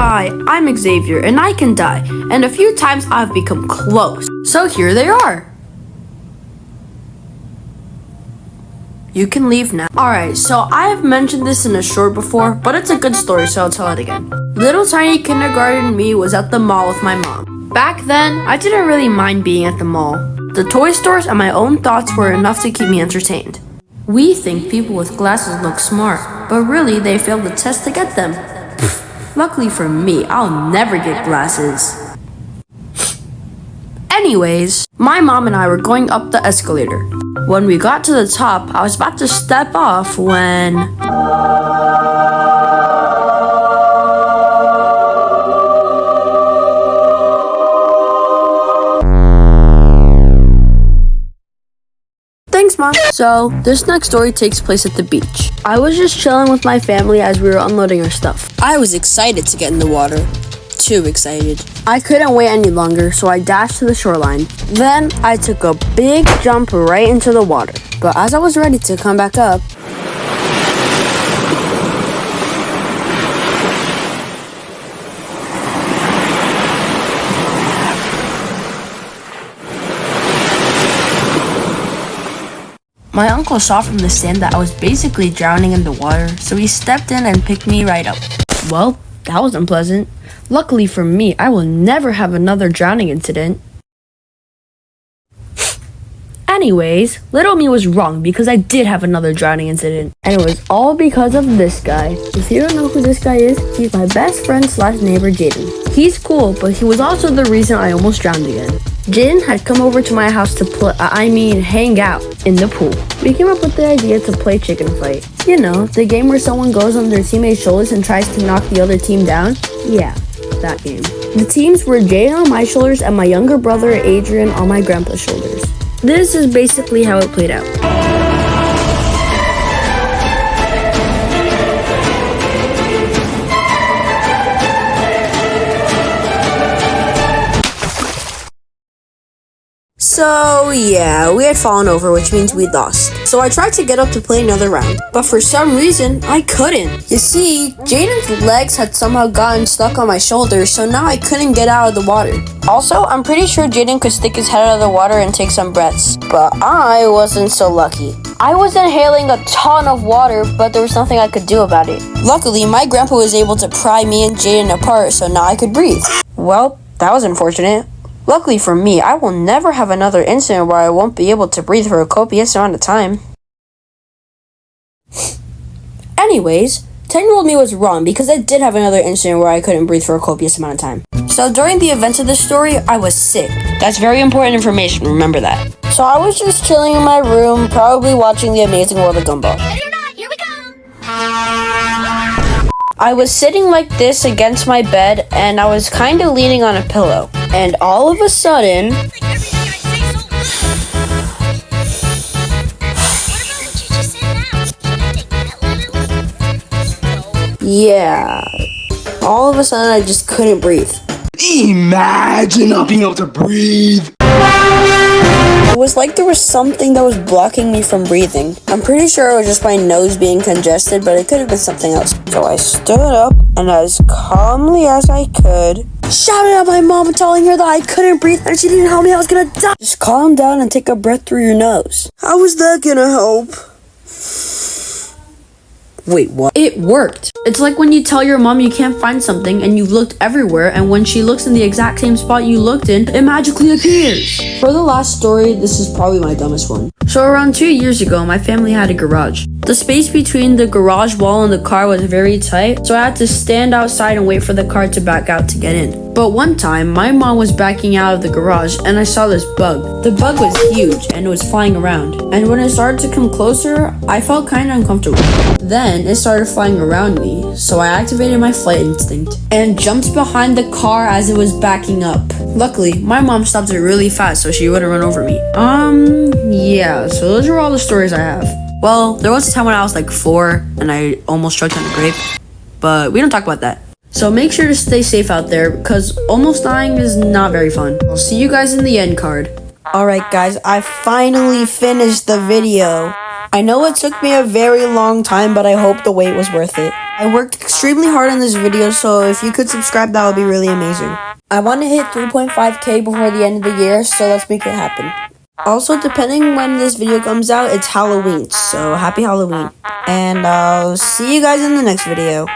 Hi, I'm Xavier, and I can die. And a few times I've become close. So here they are. You can leave now. Alright, so I have mentioned this in a short before, but it's a good story, so I'll tell it again. Little tiny kindergarten me was at the mall with my mom. Back then, I didn't really mind being at the mall. The toy stores and my own thoughts were enough to keep me entertained. We think people with glasses look smart, but really they failed the test to get them. Luckily for me, I'll never get glasses. Anyways, my mom and I were going up the escalator. When we got to the top, I was about to step off when... Thanks, Mom. So, this next story takes place at the beach. I was just chilling with my family as we were unloading our stuff. I was excited to get in the water. Too excited. I couldn't wait any longer, so I dashed to the shoreline. Then, I took a big jump right into the water. But as I was ready to come back up, my uncle saw from the sand that I was basically drowning in the water, so he stepped in and picked me right up. Well, that was unpleasant. Luckily for me, I will never have another drowning incident. Anyways, little me was wrong because I did have another drowning incident. And it was all because of this guy. If you don't know who this guy is, he's my best friend / neighbor Jaden. He's cool, but he was also the reason I almost drowned again. Jaden had come over to my house to hang out in the pool. We came up with the idea to play chicken fight. You know, the game where someone goes on their teammate's shoulders and tries to knock the other team down? Yeah, that game. The teams were Jaden on my shoulders and my younger brother Adrian on my grandpa's shoulders. This is basically how it played out. So yeah, we had fallen over, which means we lost. So I tried to get up to play another round, but for some reason, I couldn't. You see, Jaden's legs had somehow gotten stuck on my shoulders, so now I couldn't get out of the water. Also, I'm pretty sure Jaden could stick his head out of the water and take some breaths, but I wasn't so lucky. I was inhaling a ton of water, but there was nothing I could do about it. Luckily, my grandpa was able to pry me and Jaden apart, so now I could breathe. Well, that was unfortunate. Luckily for me, I will never have another incident where I won't be able to breathe for a copious amount of time. Anyways, 10-year-old me was wrong because I did have another incident where I couldn't breathe for a copious amount of time. So during the events of this story, I was sick. That's very important information, remember that. So I was just chilling in my room, probably watching The Amazing World of Gumball. Ready or not, here we go! I was sitting like this against my bed, and I was kind of leaning on a pillow. And all of a sudden... Yeah. All of a sudden, I just couldn't breathe. Imagine not being able to breathe. It was like there was something that was blocking me from breathing. I'm pretty sure it was just my nose being congested, but it could have been something else. So I stood up, and as calmly as I could, shouted at my mom telling her that I couldn't breathe and she didn't help me, I was gonna die. Just calm down and take a breath through your nose. How is that gonna help? Wait, what? It worked. It's like when you tell your mom you can't find something and you've looked everywhere, and when she looks in the exact same spot you looked in, it magically appears. For the last story, this is probably my dumbest one. So around 2 years ago, my family had a garage. The space between the garage wall and the car was very tight, so I had to stand outside and wait for the car to back out to get in. But one time, my mom was backing out of the garage and I saw this bug. The bug was huge and it was flying around. And when it started to come closer, I felt kind of uncomfortable. Then it started flying around me, so I activated my flight instinct and jumped behind the car as it was backing up. Luckily, my mom stopped it really fast so she wouldn't run over me. Yeah, so those are all the stories I have. Well, there was a time when I was like 4 and I almost choked on a grape, but we don't talk about that. So make sure to stay safe out there because almost dying is not very fun. I'll see you guys in the end card. Alright guys, I finally finished the video. I know it took me a very long time, but I hope the wait was worth it. I worked extremely hard on this video, so if you could subscribe, that would be really amazing. I want to hit 3.5k before the end of the year, so let's make it happen. Also, depending when this video comes out, it's Halloween, so happy Halloween. And I'll see you guys in the next video.